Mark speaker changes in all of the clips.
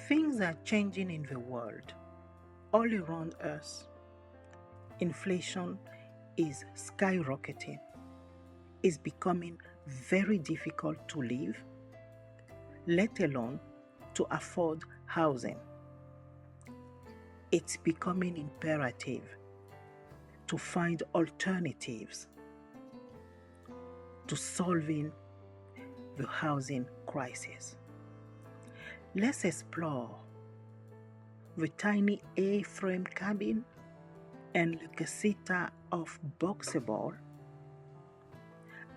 Speaker 1: Things are changing in the world, all around us. Inflation is skyrocketing. It's becoming very difficult to live, let alone to afford housing. It's becoming imperative to find alternatives to solving the housing crisis. Let's explore the tiny A-frame cabin and the Casita of Boxabl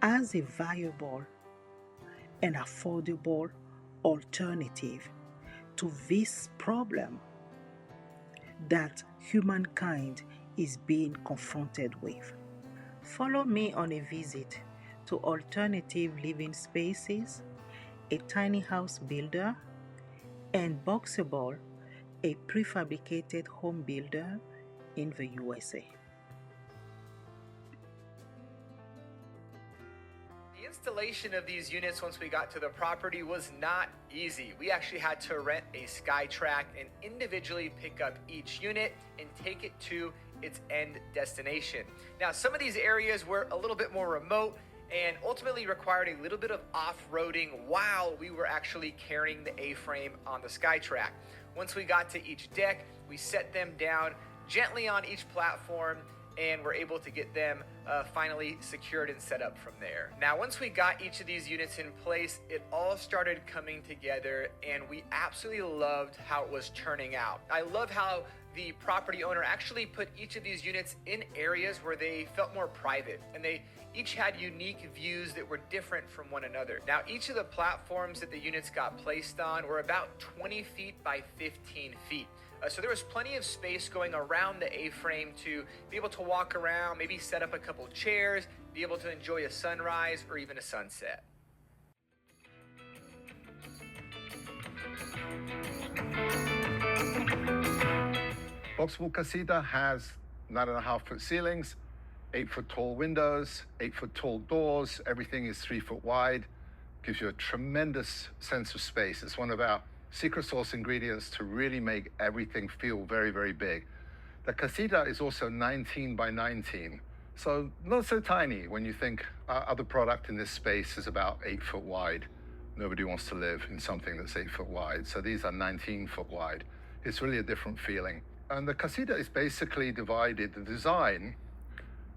Speaker 1: as a viable and affordable alternative to this problem that humankind is being confronted with. Follow me on a visit to Alternative Living Spaces, a tiny house builder, and Boxabl, a prefabricated home builder in the USA.
Speaker 2: The installation of these units once we got to the property was not easy. We actually had to rent a SkyTrack and individually pick up each unit and take it to its end destination. Now, some of these areas were a little bit more remote and ultimately required a little bit of off-roading while we were actually carrying the A-frame on the SkyTrack. Once we got to each deck, we set them down gently on each platform and we're able to get them finally secured and set up from there. Now, once we got each of these units in place, it all started coming together and we absolutely loved how it was turning out. I love how the property owner actually put each of these units in areas where they felt more private, and they each had unique views that were different from one another. Now, each of the platforms that the units got placed on were about 20 feet by 15 feet. So there was plenty of space going around the A-frame to be able to walk around, maybe set up a couple chairs, be able to enjoy a sunrise or even a sunset.
Speaker 3: Boxabl Casita has 9.5-foot ceilings, 8-foot tall windows, 8-foot tall doors. Everything is 3 foot wide. Gives you a tremendous sense of space. It's one of our secret sauce ingredients to really make everything feel very, very big. The Casita is also 19 by 19, so not so tiny when you think other product in this space is about 8 foot wide. Nobody wants to live in something that's 8 foot wide, so these are 19 foot wide. It's really a different feeling. And the Casita is basically divided. The design,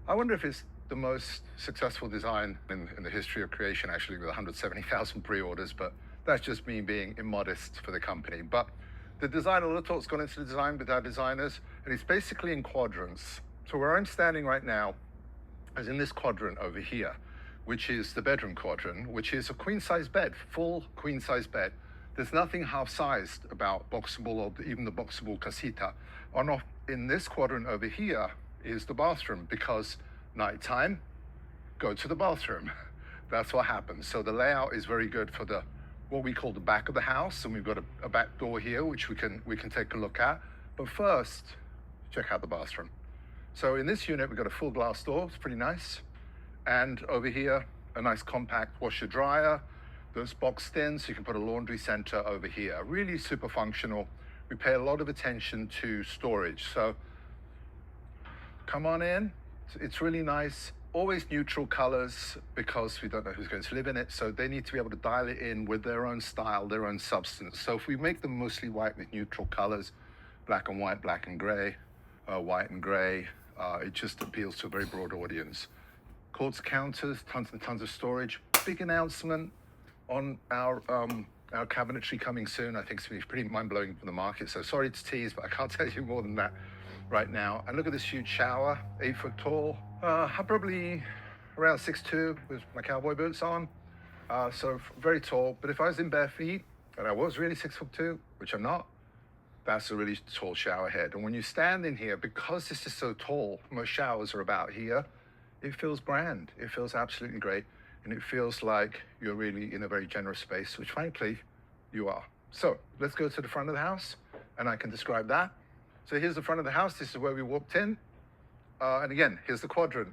Speaker 3: I wonder if it's the most successful design in the history of creation, actually, with 170,000 pre-orders, but that's just me being immodest for the company. But the design, a lot of thought's gone into the design with our designers, and it's basically in quadrants. So where I'm standing right now is in this quadrant over here, which is the bedroom quadrant, which is a queen-size bed, full queen-size bed. There's nothing half-sized about Boxabl or even the Boxabl Casita. In this quadrant over here is the bathroom, because nighttime, go to the bathroom. That's what happens. So the layout is very good for what we call the back of the house, and we've got a back door here which we can take a look at. But first, check out the bathroom. So in this unit, we've got a full glass door. It's pretty nice. And over here, a nice compact washer dryer that's boxed in, so you can put a laundry center over here. Really super functional. We pay a lot of attention to storage. So come on in. It's really nice. Always neutral colors, because we don't know who's going to live in it. So they need to be able to dial it in with their own style, their own substance. So if we make them mostly white with neutral colors, black and white, black and gray, white and gray, it just appeals to a very broad audience. Quartz counters, tons and tons of storage. Big announcement on our cabinetry coming soon. I think it's going to be pretty mind-blowing for the market. So sorry to tease, but I can't tell you more than that right now. And look at this huge shower, 8 foot tall. I'm probably around 6'2" with my cowboy boots on. So very tall. But if I was in bare feet, and I was really 6'2", which I'm not, that's a really tall shower head. And when you stand in here, because this is so tall, most showers are about here, it feels grand. It feels absolutely great. And it feels like you're really in a very generous space, which frankly, you are. So let's go to the front of the house and I can describe that. So here's the front of the house. This is where we walked in. And again, here's the quadrant.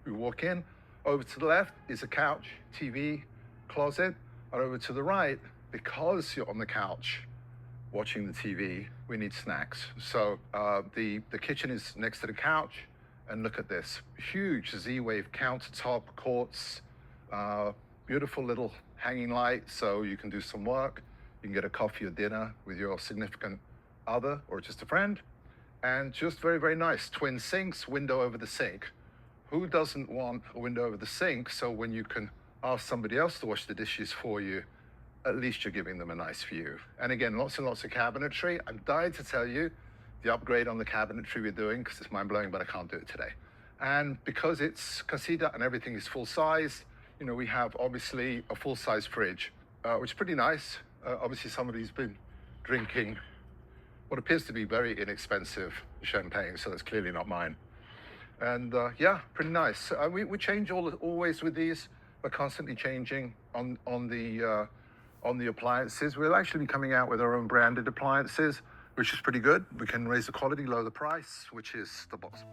Speaker 3: We walk in. Over to the left is a couch, TV, closet. And over to the right, because you're on the couch, watching the TV, we need snacks. So the kitchen is next to the couch, and look at this huge Z-Wave countertop, quartz, beautiful little hanging light, so you can do some work. You can get a coffee or dinner with your significant other or just a friend, and just very, very nice. Twin sinks, window over the sink. Who doesn't want a window over the sink, so when you can ask somebody else to wash the dishes for you, at least you're giving them a nice view. And again, lots and lots of cabinetry. I'm dying to tell you the upgrade on the cabinetry we're doing, because it's mind-blowing, but I can't do it today. And because it's Casita and everything is full-size, you know, we have obviously a full-size fridge, which is pretty nice. Obviously, somebody's been drinking what appears to be very inexpensive champagne, so that's clearly not mine. And yeah, pretty nice. We change always with these. We're constantly changing on the appliances. We'll actually be coming out with our own branded appliances, which is pretty good. We can raise the quality, lower the price, which is the Boxabl.